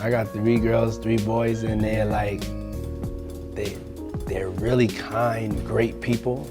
I got 3 girls, 3 boys, and they're really kind, great people.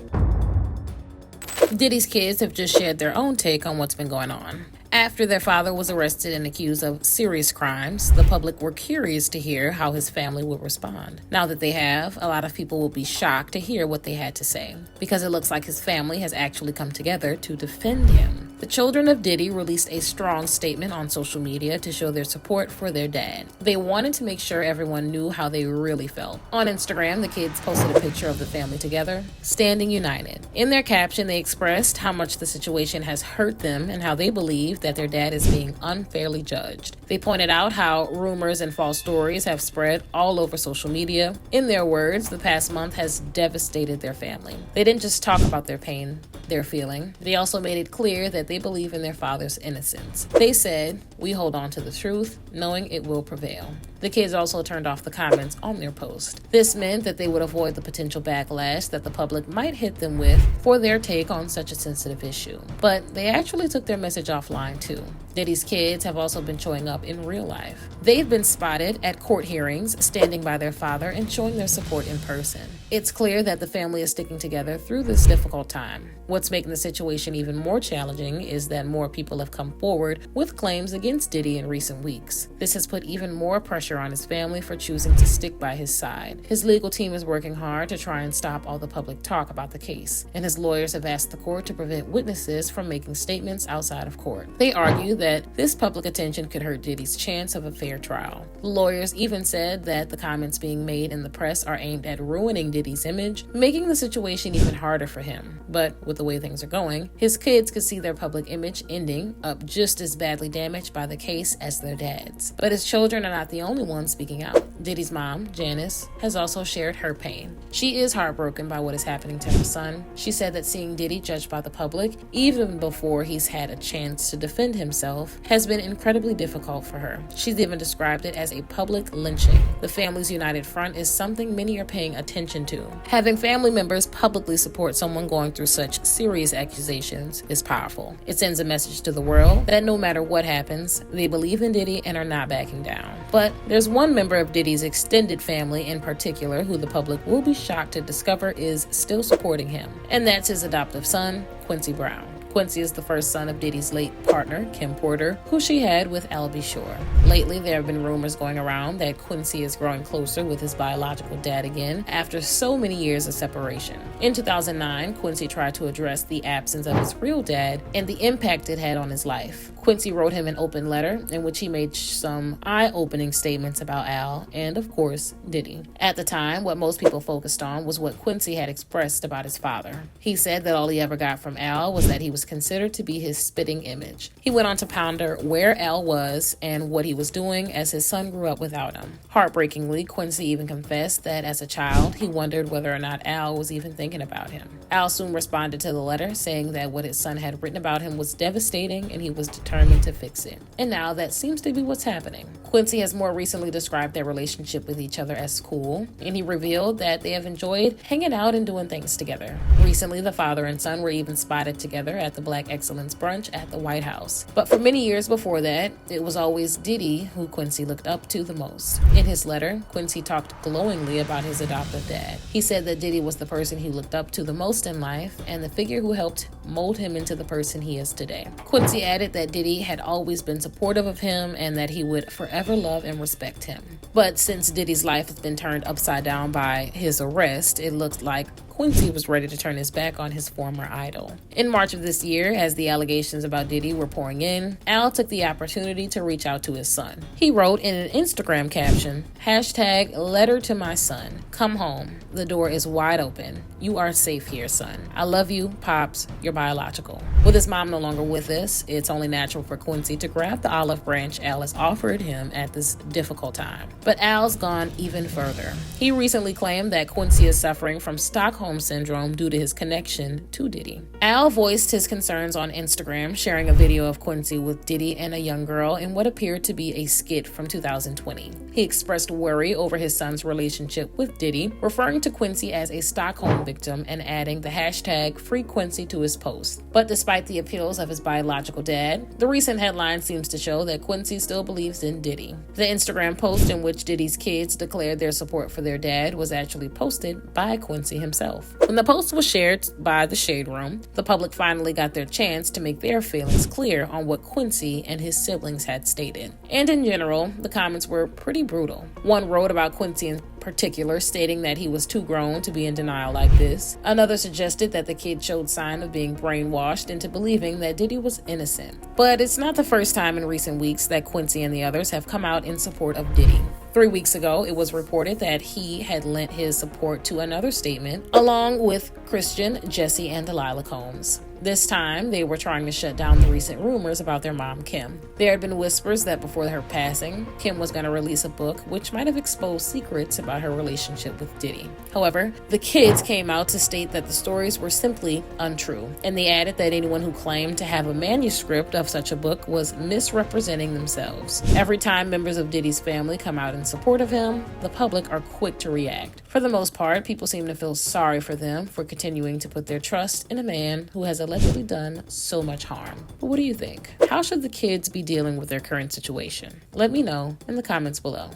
Diddy's kids have just shared their own take on what's been going on. After their father was arrested and accused of serious crimes, the public were curious to hear how his family would respond. Now that they have, a lot of people will be shocked to hear what they had to say, because it looks like his family has actually come together to defend him. The children of Diddy released a strong statement on social media to show their support for their dad. They wanted to make sure everyone knew how they really felt. On Instagram, the kids posted a picture of the family together, standing united. In their caption, they expressed how much the situation has hurt them and how they believe that their dad is being unfairly judged. They pointed out how rumors and false stories have spread all over social media. In their words, the past month has devastated their family. They didn't just talk about their pain they're feeling. They also made it clear that they believe in their father's innocence. They said, "We hold on to the truth, knowing it will prevail." The kids also turned off the comments on their post. This meant that they would avoid the potential backlash that the public might hit them with for their take on such a sensitive issue. But they actually took their message offline too. Diddy's kids have also been showing up in real life. They've been spotted at court hearings, standing by their father and showing their support in person. It's clear that the family is sticking together through this difficult time. What's making the situation even more challenging is that more people have come forward with claims against Diddy in recent weeks. This has put even more pressure on his family for choosing to stick by his side. His legal team is working hard to try and stop all the public talk about the case, and his lawyers have asked the court to prevent witnesses from making statements outside of court. They argue that this public attention could hurt Diddy's chance of a fair trial. The lawyers even said that the comments being made in the press are aimed at ruining Diddy's image, making the situation even harder for him. But with the way things are going, his kids could see their public image ending up just as badly damaged by the case as their dad's. But his children are not the only ones speaking out. Diddy's mom, Janice, has also shared her pain. She is heartbroken by what is happening to her son. She said that seeing Diddy judged by the public, even before he's had a chance to defend himself, has been incredibly difficult for her. She's even described it as a public lynching. The family's united front is something many are paying attention to. Having family members publicly support someone going through such serious accusations is powerful. It sends a message to the world that no matter what happens, they believe in Diddy and are not backing down. But there's one member of Diddy's extended family in particular who the public will be shocked to discover is still supporting him, and that's his adoptive son, Quincy Brown. Quincy is the first son of Diddy's late partner, Kim Porter, who she had with Al B. Shore. Lately, there have been rumors going around that Quincy is growing closer with his biological dad again after so many years of separation. In 2009, Quincy tried to address the absence of his real dad and the impact it had on his life. Quincy wrote him an open letter in which he made some eye-opening statements about Al and, of course, Diddy. At the time, what most people focused on was what Quincy had expressed about his father. He said that all he ever got from Al was that he was considered to be his spitting image. He went on to ponder where Al was and what he was doing as his son grew up without him. Heartbreakingly, Quincy even confessed that as a child, he wondered whether or not Al was even thinking about him. Al soon responded to the letter, saying that what his son had written about him was devastating and he was determined to fix it. And now that seems to be what's happening. Quincy has more recently described their relationship with each other as cool, and he revealed that they have enjoyed hanging out and doing things together. Recently, the father and son were even spotted together at the Black Excellence Brunch at the White House. But for many years before that, it was always Diddy who Quincy looked up to the most. In his letter, Quincy talked glowingly about his adoptive dad. He said that Diddy was the person he looked up to the most in life and the figure who helped mold him into the person he is today. Quincy added that Diddy had always been supportive of him and that he would forever love and respect him. But since Diddy's life has been turned upside down by his arrest, it looks like Quincy was ready to turn his back on his former idol. In March of this year, as the allegations about Diddy were pouring in, Al took the opportunity to reach out to his son. He wrote in an Instagram caption, #letter to my son. Come home. The door is wide open. You are safe here, son. I love you, Pops, your biological. With his mom no longer with us, it's only natural for Quincy to grab the olive branch Al has offered him at this difficult time. But Al's gone even further. He recently claimed that Quincy is suffering from Stockholm Stockholm Syndrome due to his connection to Diddy. Al voiced his concerns on Instagram, sharing a video of Quincy with Diddy and a young girl in what appeared to be a skit from 2020. He expressed worry over his son's relationship with Diddy, referring to Quincy as a Stockholm victim and adding the hashtag #FreeQuincy to his post. But despite the appeals of his biological dad, the recent headline seems to show that Quincy still believes in Diddy. The Instagram post in which Diddy's kids declared their support for their dad was actually posted by Quincy himself. When the post was shared by the Shade Room, the public finally got their chance to make their feelings clear on what Quincy and his siblings had stated. And in general, the comments were pretty brutal. One wrote about Quincy in particular, stating that he was too grown to be in denial like this. Another suggested that the kid showed sign of being brainwashed into believing that Diddy was innocent. But it's not the first time in recent weeks that Quincy and the others have come out in support of Diddy. 3 weeks ago, it was reported that he had lent his support to another statement, along with Christian, Jesse, and Delilah Combs. This time, they were trying to shut down the recent rumors about their mom, Kim. There had been whispers that before her passing, Kim was going to release a book which might have exposed secrets about her relationship with Diddy. However, the kids came out to state that the stories were simply untrue, and they added that anyone who claimed to have a manuscript of such a book was misrepresenting themselves. Every time members of Diddy's family come out in support of him, the public are quick to react. For the most part, people seem to feel sorry for them for continuing to put their trust in a man who has allegedly done so much harm. But what do you think? How should the kids be dealing with their current situation? Let me know in the comments below.